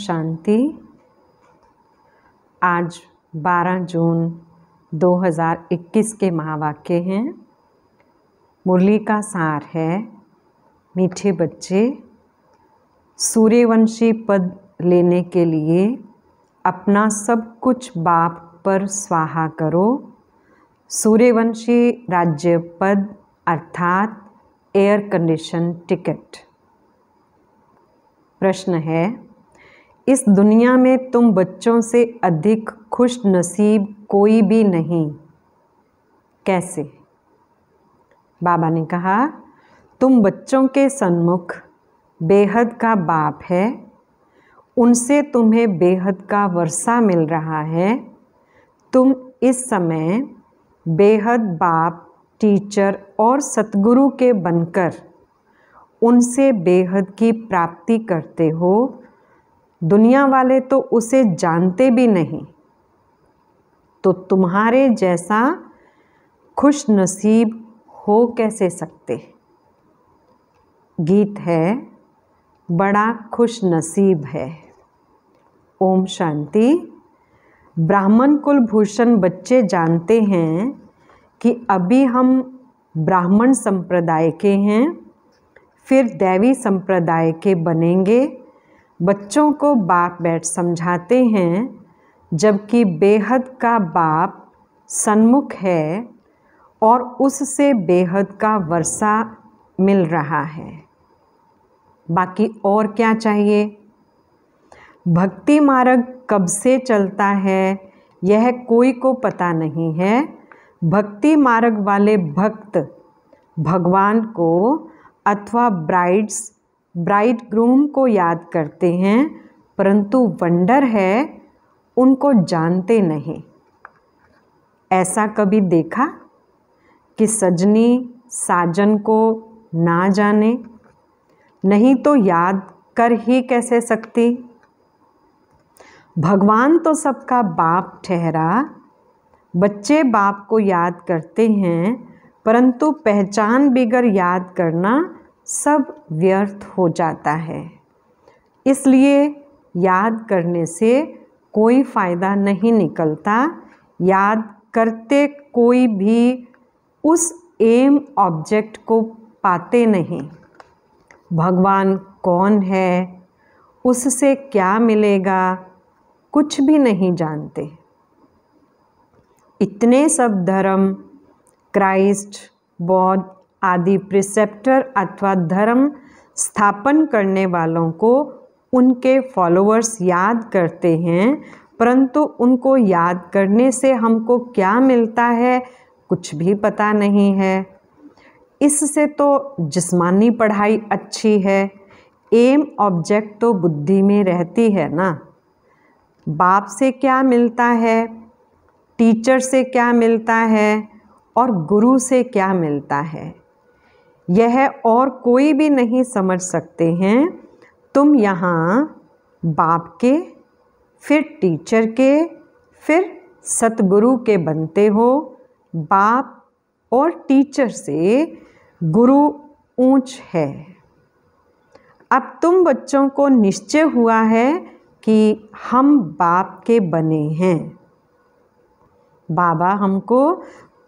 शांति। आज 12 जून 2021 के महावाक्य हैं। मुरली का सार है, मीठे बच्चे, सूर्यवंशी पद लेने के लिए अपना सब कुछ बाप पर स्वाहा करो। सूर्यवंशी राज्य पद अर्थात एयर कंडीशन टिकट। प्रश्न है, इस दुनिया में तुम बच्चों से अधिक खुश नसीब कोई भी नहीं, कैसे? बाबा ने कहा, तुम बच्चों के सन्मुख बेहद का बाप है, उनसे तुम्हें बेहद का वर्षा मिल रहा है। तुम इस समय बेहद बाप, टीचर और सतगुरु के बनकर उनसे बेहद की प्राप्ति करते हो। दुनिया वाले तो उसे जानते भी नहीं, तो तुम्हारे जैसा खुश नसीब हो कैसे सकते? गीत है, बड़ा खुश नसीब है। ओम शांति। ब्राह्मण कुलभूषण बच्चे जानते हैं कि अभी हम ब्राह्मण संप्रदाय के हैं, फिर दैवी संप्रदाय के बनेंगे। बच्चों को बाप बैठ समझाते हैं, जबकि बेहद का बाप सन्मुख है और उससे बेहद का वर्षा मिल रहा है। बाकी और क्या चाहिए? भक्ति मार्ग कब से चलता है यह कोई को पता नहीं है। भक्ति मार्ग वाले भक्त भगवान को अथवा ब्राइड ग्रूम को याद करते हैं, परंतु वंडर है उनको जानते नहीं। ऐसा कभी देखा कि सजनी साजन को ना जाने? नहीं तो याद कर ही कैसे सकती? भगवान तो सबका बाप ठहरा। बच्चे बाप को याद करते हैं, परंतु पहचान बिगर याद करना सब व्यर्थ हो जाता है। इसलिए याद करने से कोई फ़ायदा नहीं निकलता। याद करते कोई भी उस एम ऑब्जेक्ट को पाते नहीं। भगवान कौन है, उससे क्या मिलेगा, कुछ भी नहीं जानते। इतने सब धर्म, क्राइस्ट, बौद्ध आदि प्रिसेप्टर अथवा धर्म स्थापन करने वालों को उनके फॉलोअर्स याद करते हैं, परंतु उनको याद करने से हमको क्या मिलता है कुछ भी पता नहीं है। इससे तो जिस्मानी पढ़ाई अच्छी है, एम ऑब्जेक्ट तो बुद्धि में रहती है ना। बाप से क्या मिलता है, टीचर से क्या मिलता है और गुरु से क्या मिलता है, यह और कोई भी नहीं समझ सकते हैं। तुम यहाँ बाप के, फिर टीचर के, फिर सतगुरु के बनते हो। बाप और टीचर से गुरु ऊंच है। अब तुम बच्चों को निश्चय हुआ है कि हम बाप के बने हैं। बाबा हमको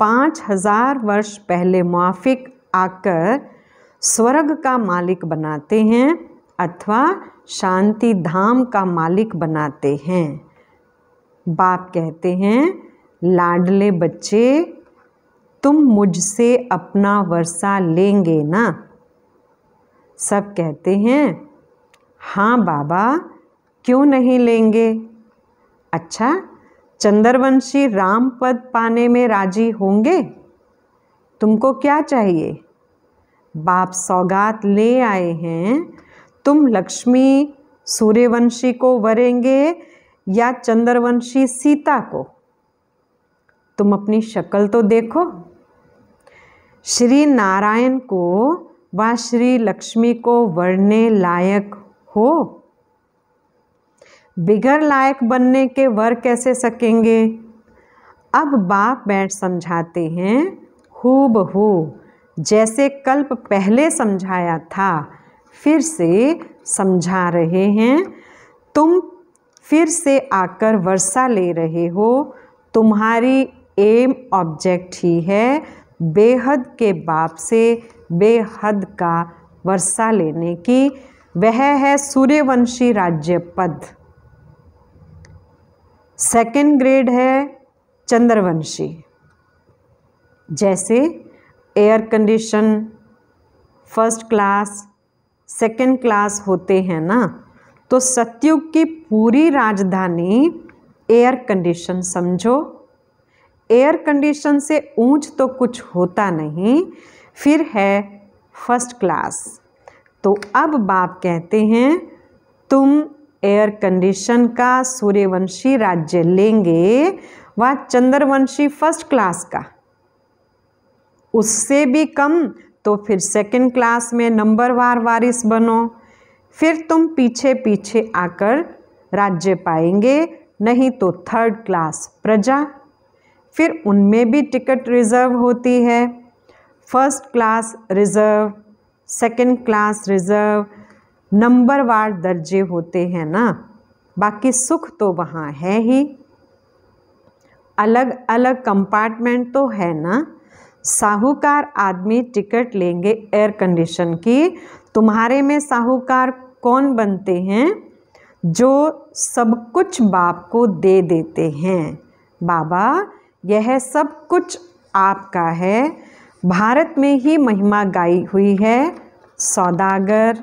5000 वर्ष पहले मुआफिक आकर स्वर्ग का मालिक बनाते हैं अथवा शांति धाम का मालिक बनाते हैं। बाप कहते हैं, लाडले बच्चे, तुम मुझसे अपना वर्षा लेंगे ना? सब कहते हैं, हाँ बाबा, क्यों नहीं लेंगे। अच्छा, चंद्रवंशी राम पद पाने में राजी होंगे? तुमको क्या चाहिए? बाप सौगात ले आए हैं। तुम लक्ष्मी सूर्यवंशी को वरेंगे या चंद्रवंशी सीता को? तुम अपनी शक्ल तो देखो। श्री नारायण को व श्री लक्ष्मी को वरने लायक हो? बिगर लायक बनने के वर कैसे सकेंगे? अब बाप बैठ समझाते हैं, हूबहू जैसे कल्प पहले समझाया था, फिर से समझा रहे हैं। तुम फिर से आकर वर्षा ले रहे हो। तुम्हारी एम ऑब्जेक्ट ही है बेहद के बाप से बेहद का वर्षा लेने की, वह है सूर्यवंशी राज्य पद। सेकंड ग्रेड है चंद्रवंशी। जैसे air condition first class second class होते हैं ना, तो सतयुग की पूरी राजधानी एयर कंडीशन समझो। एयर कंडीशन से ऊंच तो कुछ होता नहीं, फिर है फर्स्ट क्लास। तो अब बाप कहते हैं तुम एयर कंडीशन का सूर्यवंशी राज्य लेंगे व चंद्रवंशी फर्स्ट क्लास का, उससे भी कम तो फिर सेकंड क्लास में नंबरवार वारिस बनो। फिर तुम पीछे पीछे आकर राज्य पाएंगे, नहीं तो थर्ड क्लास प्रजा। फिर उनमें भी टिकट रिजर्व होती है, first class reserve, second class reserve, नंबरवार दर्जे होते हैं ना। बाकी सुख तो वहाँ है ही, अलग अलग कंपार्टमेंट तो है ना। साहूकार आदमी टिकट लेंगे एयर कंडीशन की। तुम्हारे में साहूकार कौन बनते हैं? जो सब कुछ बाप को दे देते हैं। बाबा यह सब कुछ आपका है। भारत में ही महिमा गाई हुई है, सौदागर,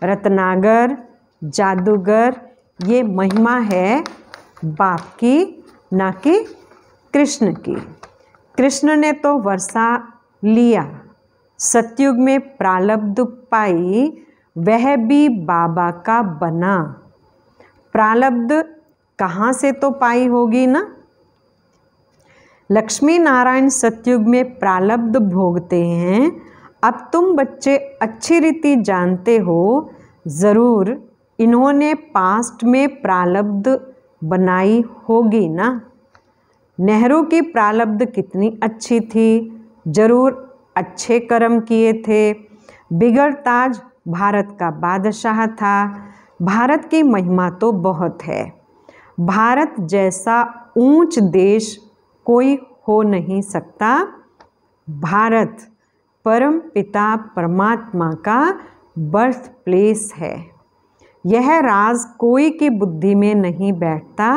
रत्नागर, जादूगर, ये महिमा है बाप की, ना कि कृष्ण की। कृष्ण ने तो वर्षा लिया, सतयुग में प्रारब्ध पाई, वह भी बाबा का बना। प्रारब्ध कहाँ से तो पाई होगी ना। लक्ष्मी नारायण सतयुग में प्रारब्ध भोगते हैं। अब तुम बच्चे अच्छी रीति जानते हो, ज़रूर इन्होंने पास्ट में प्रारब्ध बनाई होगी ना। नेहरू की प्रारब्ध कितनी अच्छी थी, जरूर अच्छे कर्म किए थे। बिगड़ ताज भारत का बादशाह था। भारत की महिमा तो बहुत है। भारत जैसा ऊंच देश कोई हो नहीं सकता। भारत परम पिता परमात्मा का बर्थ प्लेस है। यह राज कोई की बुद्धि में नहीं बैठता।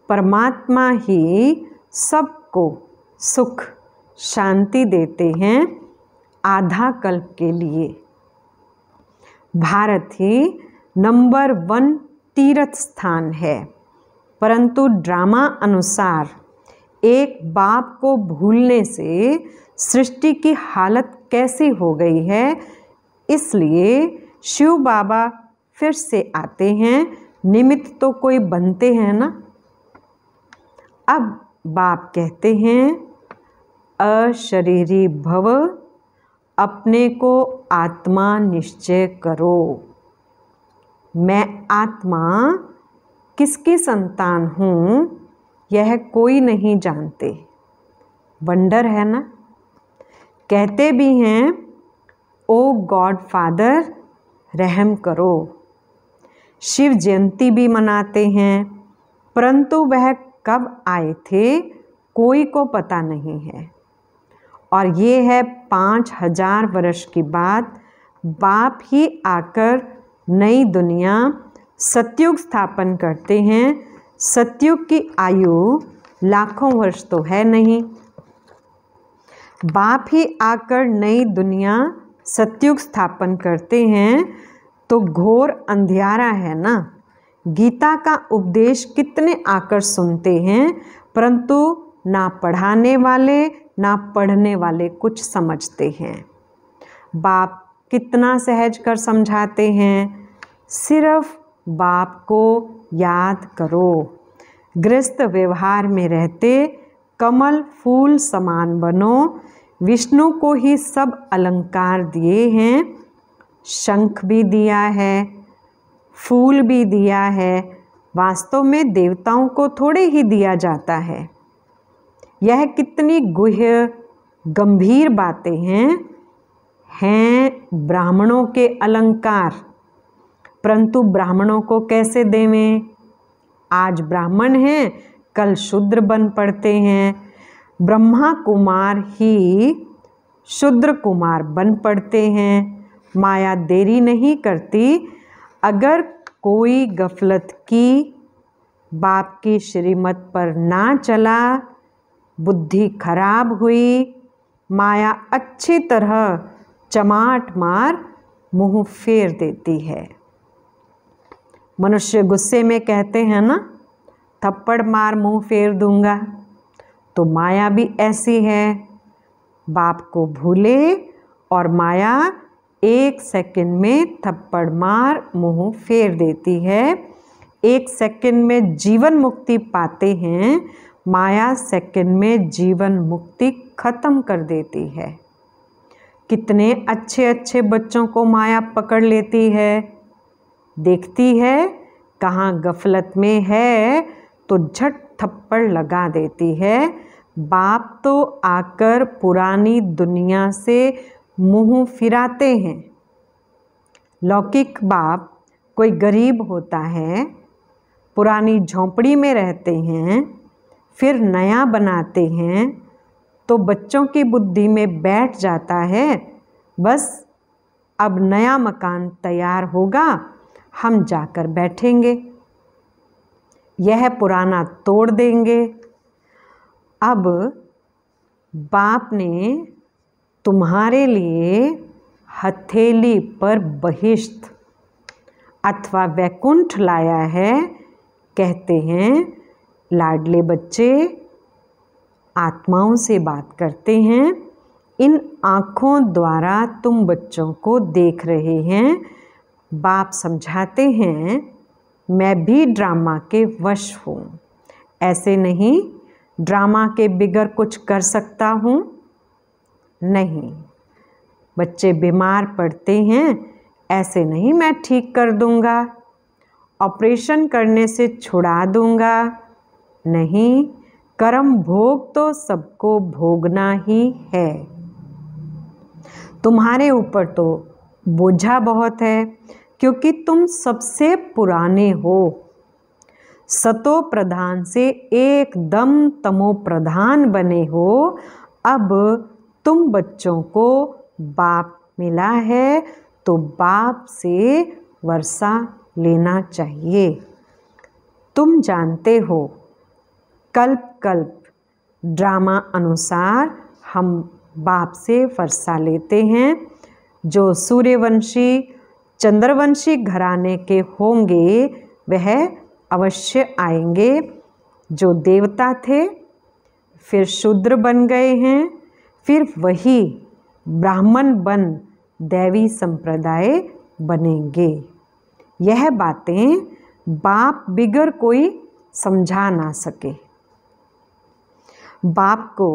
परमात्मा ही सबको सुख शांति देते हैं आधा कल्प के लिए। भारत ही नंबर 1 तीर्थ स्थान है, परंतु ड्रामा अनुसार एक बाप को भूलने से सृष्टि की हालत कैसी हो गई है, इसलिए शिव बाबा फिर से आते हैं। निमित्त तो कोई बनते हैं ना। अब बाप कहते हैं अशरीरी भव, अपने को आत्मा निश्चय करो। मैं आत्मा किसकी संतान हूँ यह कोई नहीं जानते। वंडर है ना। कहते भी हैं ओ गॉड फादर रहम करो। शिव जयंती भी मनाते हैं, परंतु वह कब आए थे कोई को पता नहीं है। और ये है 5000 वर्ष की बात। बाप ही आकर नई दुनिया सतयुग स्थापन करते हैं। सतयुग की आयु लाखों वर्ष तो है नहीं। बाप ही आकर नई दुनिया सतयुग स्थापन करते हैं तो घोर अंधियारा है ना। गीता का उपदेश कितने आकर सुनते हैं, परंतु ना पढ़ाने वाले ना पढ़ने वाले कुछ समझते हैं। बाप कितना सहज कर समझाते हैं। सिर्फ बाप को याद करो। गृहस्थ व्यवहार में रहते कमल फूल समान बनो। विष्णु को ही सब अलंकार दिए हैं। शंख भी दिया है, फूल भी दिया है। वास्तव में देवताओं को थोड़े ही दिया जाता है। यह कितनी गुह्य गंभीर बातें हैं ब्राह्मणों के अलंकार। परंतु ब्राह्मणों को कैसे देवें? आज ब्राह्मण हैं, कल शूद्र बन पड़ते हैं। ब्रह्मा कुमार ही शूद्र कुमार बन पड़ते हैं। माया देरी नहीं करती। अगर कोई गफलत की, बाप की श्रीमत पर ना चला, बुद्धि खराब हुई, माया अच्छी तरह चमाट मार मुंह फेर देती है। मनुष्य गुस्से में कहते हैं ना, थप्पड़ मार मुंह फेर दूंगा, तो माया भी ऐसी है। बाप को भूले और माया 1 सेकंड में थप्पड़ मार मुंह फेर देती है। 1 सेकंड में जीवन मुक्ति पाते हैं, माया सेकंड में जीवन मुक्ति खत्म कर देती है। कितने अच्छे अच्छे बच्चों को माया पकड़ लेती है। देखती है कहाँ गफलत में है तो झट थप्पड़ लगा देती है। बाप तो आकर पुरानी दुनिया से मुंह फिराते हैं। लौकिक बाप कोई गरीब होता है, पुरानी झोंपड़ी में रहते हैं, फिर नया बनाते हैं, तो बच्चों की बुद्धि में बैठ जाता है, बस अब नया मकान तैयार होगा, हम जाकर बैठेंगे, यह पुराना तोड़ देंगे। अब बाप ने तुम्हारे लिए हथेली पर बहिष्ठ अथवा वैकुंठ लाया है। कहते हैं लाडले बच्चे आत्माओं से बात करते हैं। इन आँखों द्वारा तुम बच्चों को देख रहे हैं। बाप समझाते हैं मैं भी ड्रामा के वश हूँ। ऐसे नहीं ड्रामा के बिगर कुछ कर सकता हूँ, नहीं। बच्चे बीमार पड़ते हैं, ऐसे नहीं मैं ठीक कर दूँगा, ऑपरेशन करने से छुड़ा दूँगा, नहीं। कर्म भोग तो सबको भोगना ही है। तुम्हारे ऊपर तो बोझा बहुत है, क्योंकि तुम सबसे पुराने हो। सतो प्रधान से एकदम तमो प्रधान बने हो। अब तुम बच्चों को बाप मिला है तो बाप से वर्षा लेना चाहिए। तुम जानते हो कल्प कल्प ड्रामा अनुसार हम बाप से वर्षा लेते हैं। जो सूर्यवंशी चंद्रवंशी घराने के होंगे वह अवश्य आएंगे। जो देवता थे फिर शूद्र बन गए हैं, फिर वही ब्राह्मण बन दैवी संप्रदाय बनेंगे। यह बातें बाप बिगर कोई समझा ना सके। बाप को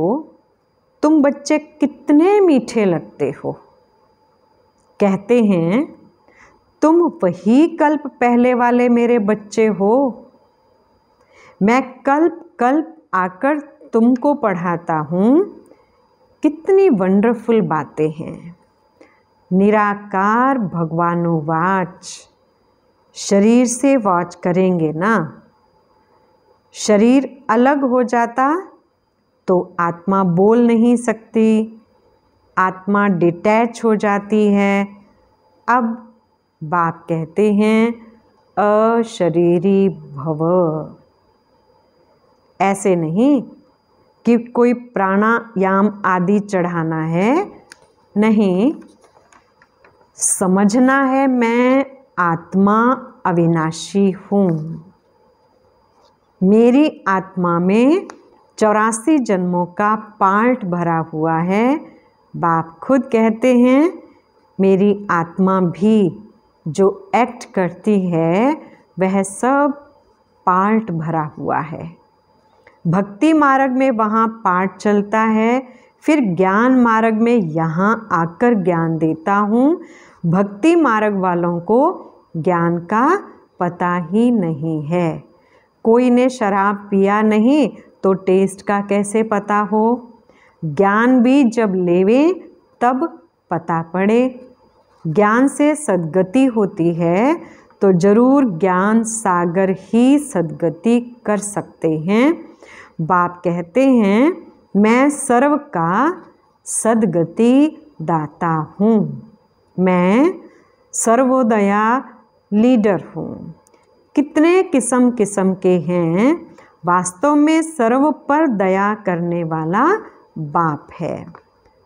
तुम बच्चे कितने मीठे लगते हो। कहते हैं तुम वही कल्प पहले वाले मेरे बच्चे हो। मैं कल्प कल्प आकर तुमको पढ़ाता हूँ। कितनी वंडरफुल बातें हैं। निराकार भगवानुवाच। शरीर से वाच करेंगे ना, शरीर अलग हो जाता तो आत्मा बोल नहीं सकती, आत्मा डिटैच हो जाती है। अब बाप कहते हैं अशरीरी भव। ऐसे नहीं कि कोई प्राणायाम आदि चढ़ाना है, नहीं। समझना है मैं आत्मा अविनाशी हूँ। मेरी आत्मा में 84 जन्मों का पार्ट भरा हुआ है। बाप खुद कहते हैं मेरी आत्मा भी जो एक्ट करती है वह सब पार्ट भरा हुआ है। भक्ति मार्ग में वहाँ पाठ चलता है, फिर ज्ञान मार्ग में यहाँ आकर ज्ञान देता हूँ। भक्ति मार्ग वालों को ज्ञान का पता ही नहीं है। कोई ने शराब पिया नहीं तो टेस्ट का कैसे पता हो। ज्ञान भी जब लेवें तब पता पड़े। ज्ञान से सद्गति होती है तो जरूर ज्ञान सागर ही सद्गति कर सकते हैं। बाप कहते हैं मैं सर्व का सद्गति दाता हूँ, मैं सर्वोदया लीडर हूँ। कितने किस्म किस्म के हैं, वास्तव में सर्व पर दया करने वाला बाप है।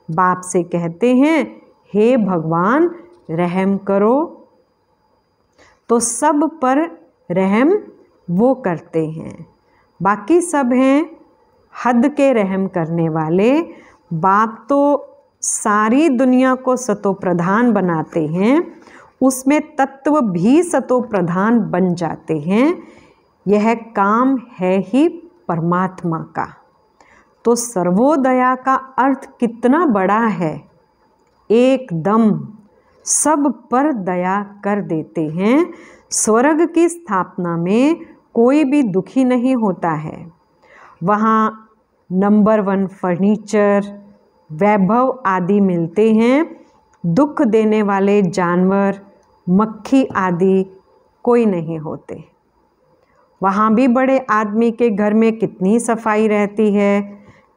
बाप से कहते हैं हे भगवान रहम करो, तो सब पर रहम वो करते हैं। बाकी सब हैं हद के रहम करने वाले। बाप तो सारी दुनिया को सतो प्रधान बनाते हैं, उसमें तत्व भी सतो प्रधान बन जाते हैं। यह काम है ही परमात्मा का। तो सर्वोदया का अर्थ कितना बड़ा है। एकदम सब पर दया कर देते हैं। स्वर्ग की स्थापना में कोई भी दुखी नहीं होता है। वहाँ नंबर 1 फर्नीचर, वैभव आदि मिलते हैं। दुख देने वाले जानवर, मक्खी आदि कोई नहीं होते। वहाँ भी बड़े आदमी के घर में कितनी सफाई रहती है,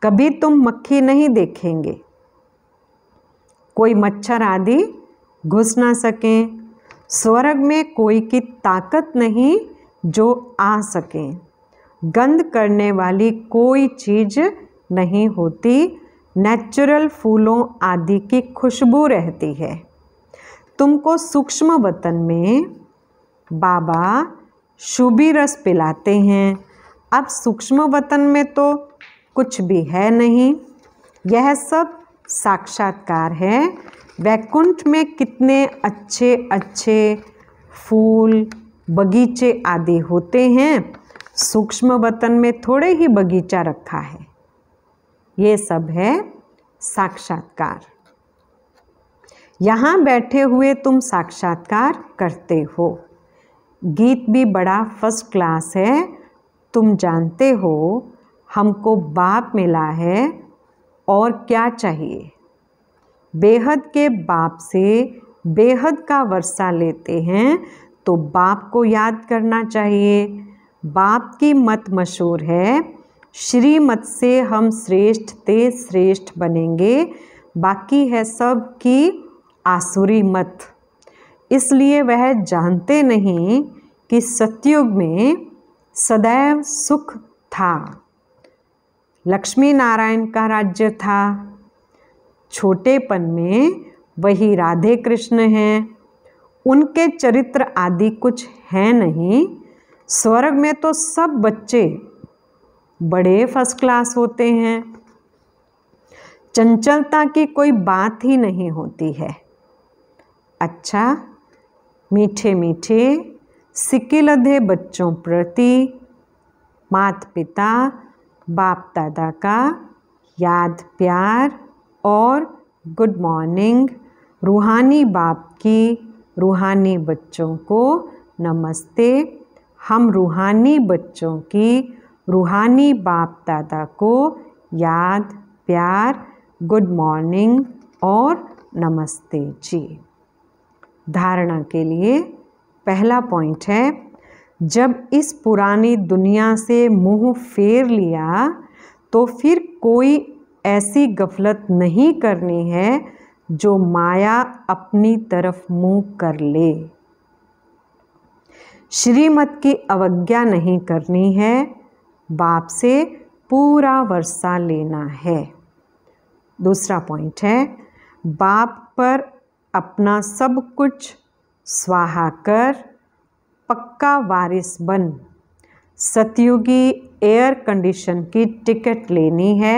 कभी तुम मक्खी नहीं देखेंगे। कोई मच्छर आदि घुस ना सकें। स्वर्ग में कोई की ताकत नहीं जो आ सके। गंध करने वाली कोई चीज़ नहीं होती। नेचुरल फूलों आदि की खुशबू रहती है। तुमको सूक्ष्म वतन में बाबा शुभी रस पिलाते हैं। अब सूक्ष्म वतन में तो कुछ भी है नहीं, यह सब साक्षात्कार है। वैकुंठ में कितने अच्छे अच्छे फूल बगीचे आदि होते हैं, सूक्ष्म वतन में थोड़े ही बगीचा रखा है। ये सब है साक्षात्कार। यहाँ बैठे हुए तुम साक्षात्कार करते हो। गीत भी बड़ा फर्स्ट क्लास है। तुम जानते हो हमको बाप मिला है और क्या चाहिए। बेहद के बाप से बेहद का वर्षा लेते हैं तो बाप को याद करना चाहिए। बाप की मत मशहूर है, श्रीमत से हम श्रेष्ठ ते श्रेष्ठ बनेंगे, बाकी है सब की आसुरी मत। इसलिए वह जानते नहीं कि सतयुग में सदैव सुख था। लक्ष्मी नारायण का राज्य था। छोटेपन में वही राधे कृष्ण हैं। उनके चरित्र आदि कुछ है नहीं। स्वर्ग में तो सब बच्चे बड़े फर्स्ट क्लास होते हैं। चंचलता की कोई बात ही नहीं होती है। अच्छा, मीठे मीठे सिकिलधे बच्चों प्रति माता पिता बाप दादा का याद प्यार और गुड मॉर्निंग। रूहानी बाप की रूहानी बच्चों को नमस्ते। हम रूहानी बच्चों की रूहानी बाप दादा को याद प्यार गुड मॉर्निंग और नमस्ते जी। धारणा के लिए पहला पॉइंट है, जब इस पुरानी दुनिया से मुंह फेर लिया तो फिर कोई ऐसी गफलत नहीं करनी है जो माया अपनी तरफ मुंह कर ले। श्रीमत की अवज्ञा नहीं करनी है। बाप से पूरा वर्षा लेना है। दूसरा पॉइंट है, बाप पर अपना सब कुछ स्वाहा कर पक्का वारिस बन सतयुगी एयर कंडीशन की टिकट लेनी है।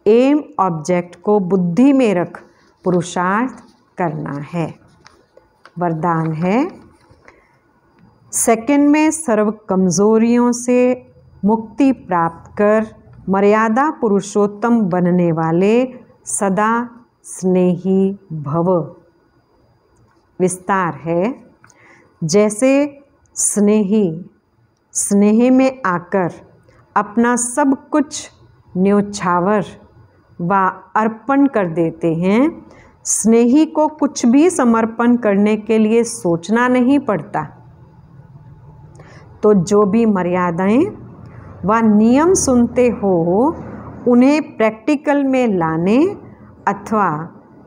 एम ऑब्जेक्ट को बुद्धि में रख पुरुषार्थ करना है। वरदान है, सेकंड में सर्व कमजोरियों से मुक्ति प्राप्त कर मर्यादा पुरुषोत्तम बनने वाले सदा स्नेही भव। विस्तार है, जैसे स्नेही स्नेह में आकर अपना सब कुछ न्योछावर व अर्पण कर देते हैं। स्नेही को कुछ भी समर्पण करने के लिए सोचना नहीं पड़ता। तो जो भी मर्यादाएं व नियम सुनते हो उन्हें प्रैक्टिकल में लाने अथवा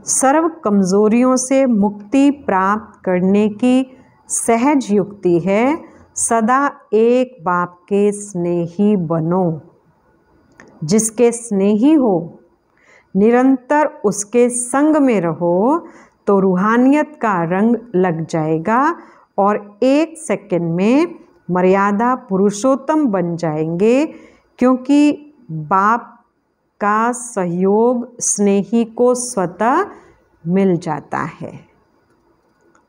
सर्व कमजोरियों से मुक्ति प्राप्त करने की सहज युक्ति है। सदा एक बाप के स्नेही बनो। जिसके स्नेही हो, निरंतर उसके संग में रहो तो रूहानियत का रंग लग जाएगा और 1 सेकंड में मर्यादा पुरुषोत्तम बन जाएंगे, क्योंकि बाप का सहयोग स्नेही को स्वतः मिल जाता है।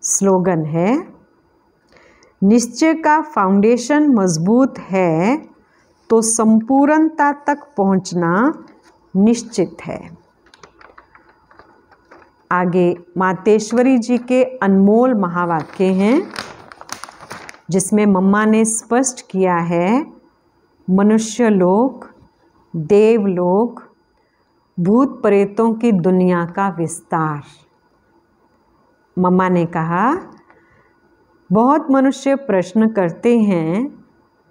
स्लोगन है, निश्चय का फाउंडेशन मजबूत है तो संपूर्णता तक पहुंचना निश्चित है। आगे मातेश्वरी जी के अनमोल महावाक्य हैं, जिसमें मम्मा ने स्पष्ट किया है, मनुष्य लोक, देवलोक, भूत प्रेतों की दुनिया का विस्तार। मम्मा ने कहा, बहुत मनुष्य प्रश्न करते हैं,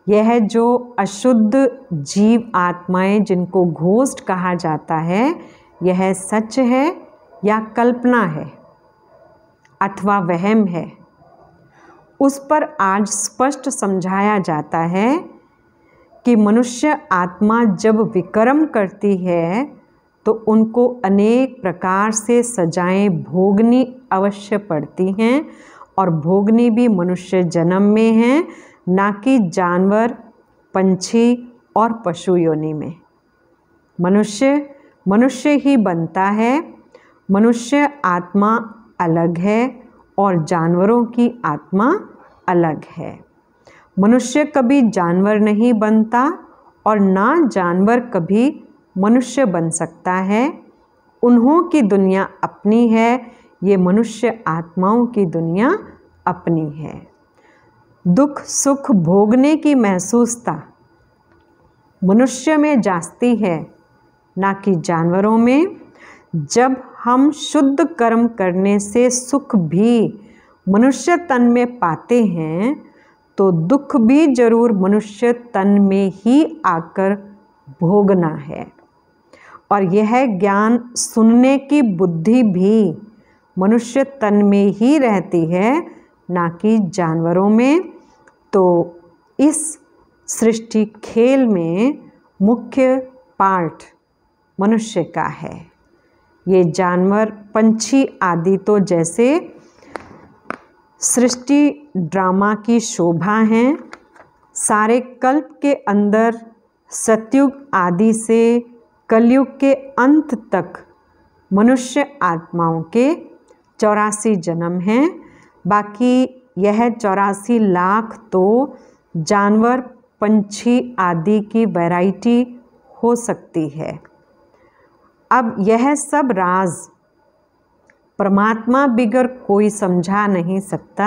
यह जो अशुद्ध जीव आत्माएं जिनको घोस्ट कहा जाता है, यह सच है या कल्पना है अथवा वहम है। उस पर आज स्पष्ट समझाया जाता है कि मनुष्य आत्मा जब विक्रम करती है तो उनको अनेक प्रकार से सजाएं भोगनी अवश्य पड़ती हैं, और भोगनी भी मनुष्य जन्म में हैं, ना कि जानवर, पंछी और पशु योनि में। मनुष्य ही बनता है। मनुष्य आत्मा अलग है और जानवरों की आत्मा अलग है। मनुष्य कभी जानवर नहीं बनता और ना जानवर कभी मनुष्य बन सकता है। उन्हों की दुनिया अपनी है, ये मनुष्य आत्माओं की दुनिया अपनी है। दुख सुख भोगने की महसूसता मनुष्य में जाती है, ना कि जानवरों में। जब हम शुद्ध कर्म करने से सुख भी मनुष्य तन में पाते हैं, तो दुख भी जरूर मनुष्य तन में ही आकर भोगना है। और यह ज्ञान सुनने की बुद्धि भी मनुष्य तन में ही रहती है, ना कि जानवरों में। तो इस सृष्टि खेल में मुख्य पार्ट मनुष्य का है। ये जानवर, पंछी आदि तो जैसे सृष्टि ड्रामा की शोभा हैं। सारे कल्प के अंदर सतयुग आदि से कलयुग के अंत तक मनुष्य आत्माओं के 84 जन्म हैं। बाकी यह 84 लाख तो जानवर, पंछी आदि की वैरायटी हो सकती है। अब यह सब राज परमात्मा बिगर कोई समझा नहीं सकता।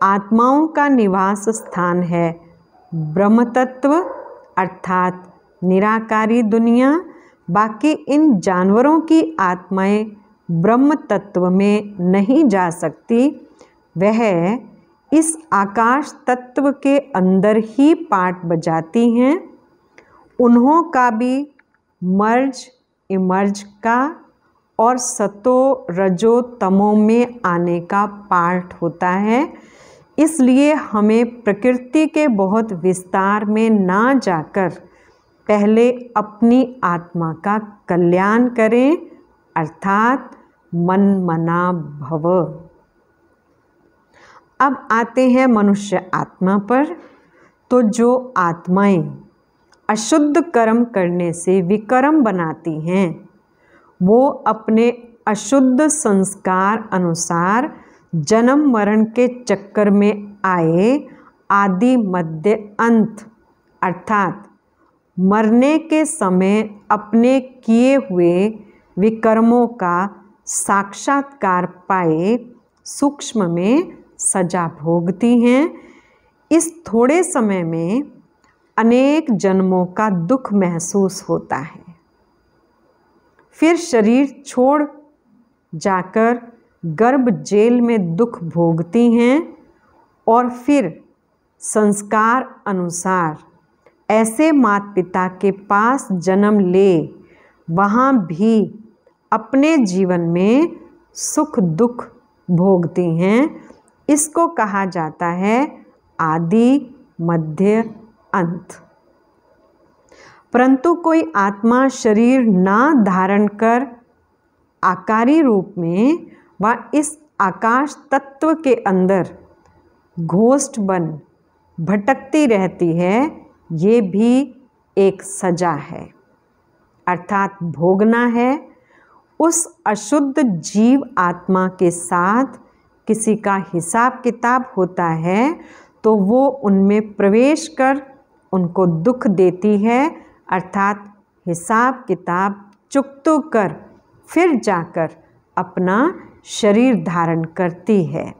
आत्माओं का निवास स्थान है ब्रह्म तत्व अर्थात निराकारी दुनिया। बाकी इन जानवरों की आत्माएं ब्रह्म तत्व में नहीं जा सकती। वह इस आकाश तत्व के अंदर ही पाठ बजाती हैं। उन्हों का भी मर्ज इमर्ज का और सतो रजो तमो में आने का पार्ट होता है। इसलिए हमें प्रकृति के बहुत विस्तार में ना जाकर पहले अपनी आत्मा का कल्याण करें, अर्थात मन मना भव। अब आते हैं मनुष्य आत्मा पर। तो जो आत्माएं अशुद्ध कर्म करने से विकर्म बनाती हैं, वो अपने अशुद्ध संस्कार अनुसार जन्म मरण के चक्कर में आए आदि मध्य अंत अर्थात मरने के समय अपने किए हुए विकर्मों का साक्षात्कार पाए सूक्ष्म में सजा भोगती हैं। इस थोड़े समय में अनेक जन्मों का दुख महसूस होता है। फिर शरीर छोड़ जाकर गर्भ जेल में दुख भोगती हैं और फिर संस्कार अनुसार ऐसे माता पिता के पास जन्म ले, वहाँ भी अपने जीवन में सुख दुख भोगती हैं। इसको कहा जाता है आदि मध्य अंत। परंतु कोई आत्मा शरीर ना धारण कर आकारी रूप में व इस आकाश तत्व के अंदर घोष्ट बन भटकती रहती है, ये भी एक सजा है, अर्थात भोगना है। उस अशुद्ध जीव आत्मा के साथ किसी का हिसाब किताब होता है तो वो उनमें प्रवेश कर उनको दुख देती है, अर्थात हिसाब किताब चुकतो कर फिर जाकर अपना शरीर धारण करती है।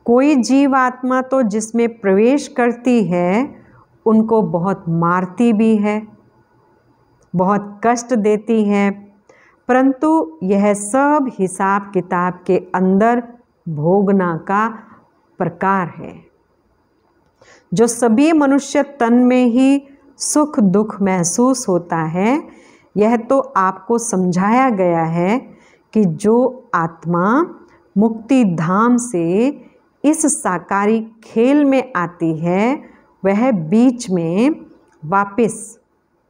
कोई जीव आत्मा तो जिसमें प्रवेश करती है उनको बहुत मारती भी है, बहुत कष्ट देती है, परंतु यह सब हिसाब किताब के अंदर भोगना का प्रकार है। जो सभी मनुष्य तन में ही सुख दुख महसूस होता है, यह तो आपको समझाया गया है कि जो आत्मा मुक्ति धाम से इस साकारी खेल में आती है वह बीच में वापस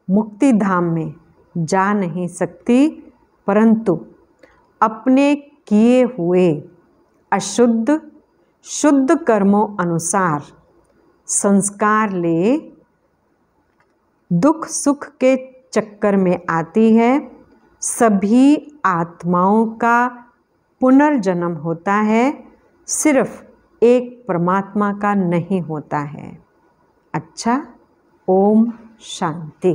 मुक्ति धाम में जा नहीं सकती, परंतु अपने किए हुए अशुद्ध शुद्ध कर्मों अनुसार संस्कार ले दुख सुख के चक्कर में आती है। सभी आत्माओं का पुनर्जन्म होता है, सिर्फ एक परमात्मा का नहीं होता है। अच्छा, ओम शांति।